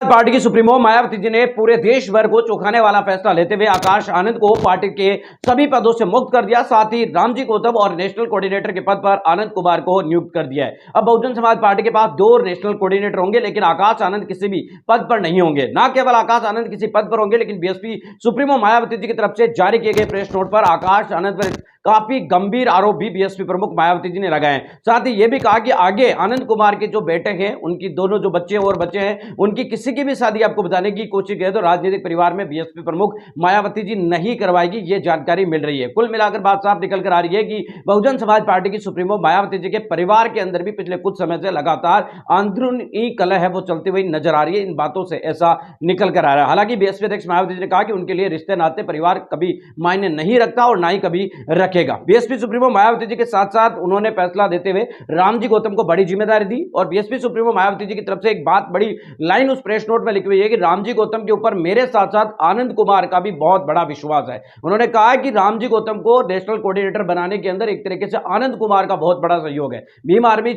Party की supremo Mayawati ji ने पूरे देश भर को चौंकाने वाला फैसला लेते हुए आकाश आनंद को पार्टी के सभी पदों से मुक्त कर दिया। साथ ही रामजी गौतम और नेशनल कोऑर्डिनेटर के पद पर आनंद कुमार को नियुक्त कर दिया है। अब बहुजन समाज पार्टी के पास 2 नेशनल कोऑर्डिनेटर होंगे, लेकिन आकाश आनंद किसी भी पद पर नहीं होंगे। न केवल आकाश आनंद किसी पद पर होंगे, लेकिन बीएसपी सुप्रीमो मायावती जी की तरफ से जारी किए गए प्रेस नोट पर आकाश आनंद पर काफी गंभीर आरोप भी बीएसपी प्रमुख मायावती जी ने लगाए हैं। साथ ही यह भी कहा कि आगे आनंद कुमार के जो बेटे हैं, उनकी दोनों जो बच्चे और बच्चे हैं, उनकी किसी की भी शादी आपको बताने की कोशिश है तो राजनीतिक परिवार में बीएसपी प्रमुख मायावती जी नहीं करवाएगी, ये जानकारी मिल रही है। कुल मिलाकर बात साफ निकल कर आ रही है कि बहुजन समाज पार्टी की सुप्रीमो मायावती जी के परिवार के अंदर भी पिछले कुछ समय से लगातार अंदरूनी कलह है वो चलती हुई नजर आ रही है। इन बातों से ऐसा निकल कर आ रहा है। हालांकि बीएसपी अध्यक्ष मायावती जी ने कहा कि उनके लिए रिश्ते नाते परिवार कभी मायने नहीं रखता और ना ही कभी रखेगा। बीएसपी सुप्रीमो मायावती जी के साथ साथ उन्होंने फैसला देते हुए रामजी गौतम को बड़ी जिम्मेदारी दी और बीएसपी सुप्रीमो मायावती जी की तरफ से एक बात बड़ी लाइन उस प्रेस नोट में लिखी हुई है कि रामजी गौतम के ऊपर मेरे साथ साथ आनंद कुमार का भी बहुत बड़ा विश्वास है। उन्होंने कहा कि रामजी गौतम को नेशनल कोऑर्डिनेटर बनाने के अंदर एक तरीके से आनंद कुमार का बहुत बड़ा सहयोग है। भीम आर्मी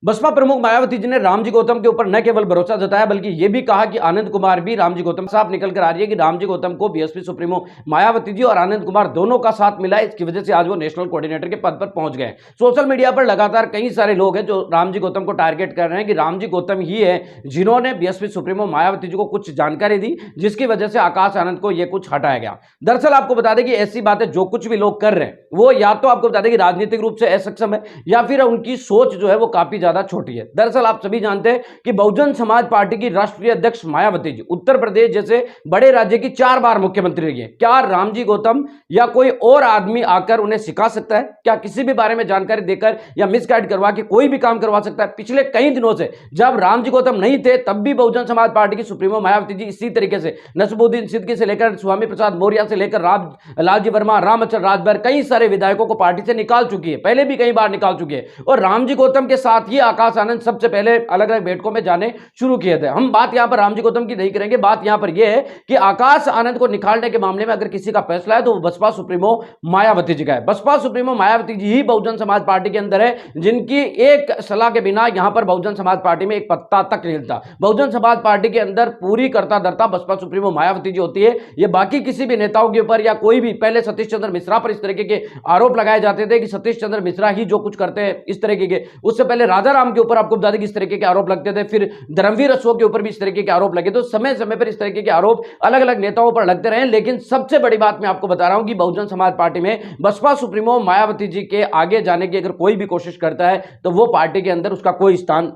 बसपा प्रमुख मायावती जी ने रामजी गौतम के ऊपर न केवल भरोसा जताया बल्कि यह भी कहा कि आनंद कुमार भी रामजी गौतम साफ निकल कर आ रही है कि रामजी गौतम को बीएसपी सुप्रीमो मायावती जी और आनंद कुमार दोनों का साथ मिला है। इसकी वजह से आज वो नेशनल कोऑर्डिनेटर के पद पर पहुंच गए। सोशल मीडिया पर लगातार कई सारे लोग हैं जो रामजी गौतम को टारगेट कर रहे हैं कि रामजी गौतम ही है जिन्होंने बीएसपी सुप्रीमो मायावती जी को कुछ जानकारी दी, जिसकी वजह से आकाश आनंद को यह कुछ हटाया गया। दरअसल आपको बता दें कि ऐसी बातें जो कुछ भी लोग कर रहे हैं वो या तो आपको बता दें कि राजनीतिक रूप से असक्षम है या फिर उनकी सोच जो है वो काफी ज्यादा छोटी है। दरअसल आप सभी जानते हैं कि बहुजन समाज पार्टी की राष्ट्रीय अध्यक्ष मायावती जी उत्तर प्रदेश जैसे बड़े राज्य की 4 बार मुख्यमंत्री रही है। क्या रामजी गौतम या कोई और आदमी आकर उन्हें सिखा सकता है? क्या किसी भी बारे में जानकारी देकर या मिसगाइड करवा के कोई भी काम करवा सकता है? पिछले कई दिनों से जब रामजी गौतम नहीं थे तब भी बहुजन समाज पार्टी की सुप्रीमो मायावती जी इसी तरीके से नसरुद्दीन सिद्दीकी से लेकर स्वामी प्रसाद मौर्य से लेकर लालजी वर्मा, रामचंद्र राजभर कई सारे विधायकों को पार्टी से निकाल चुकी है, पहले भी कई बार निकाल चुकी है। और रामजी गौतम के साथ ही आकाश आनंद सबसे पहले अलग अलग बैठकों में जाने शुरू किए थे। हम बात यहां पर रामजी गौतम की नहीं करेंगे, बात यहां पर यह है कि आकाश आनंद को निकालने के मामले में अगर किसी का फैसला है तो वो बसपा सुप्रीमो मायावती जी का है। बसपा सुप्रीमो मायावती जी ही बहुजन समाज पार्टी के अंदर है जिनकी एक सलाह के बिना यहां पर बहुजन समाज पार्टी में एक पत्ता तक नहीं हिलता। बहुजन समाज पार्टी के अंदर पूरी करता धरता बसपा सुप्रीमो मायावती जी होती है। ये बाकी किसी भी नेताओं के ऊपर या कोई भी, पहले सतीश चंद्र मिश्रा पर इस तरीके के आरोप लगाए जाते थे कि सतीश चंद्र मिश्रा ही जो कुछ करते हैं इस तरीके के, उससे पहले राजा राम के ऊपर आपको बता दें कि इस तरीके के आरोप लगते थे, फिर धर्मवीर अशोक के ऊपर भी इस तरीके के आरोप लगे। तो समय समय पर इस तरीके के आरोप अलग अलग नेताओं पर लगते रहे। लेकिन सबसे बड़ी बात मैं आपको बता रहा हूं कि बहुजन समाज पार्टी में बसपा सुप्रीमो मायावती जी के आगे जाने की अगर कोई भी कोशिश करता है तो वो पार्टी के अंदर उसका कोई स्थान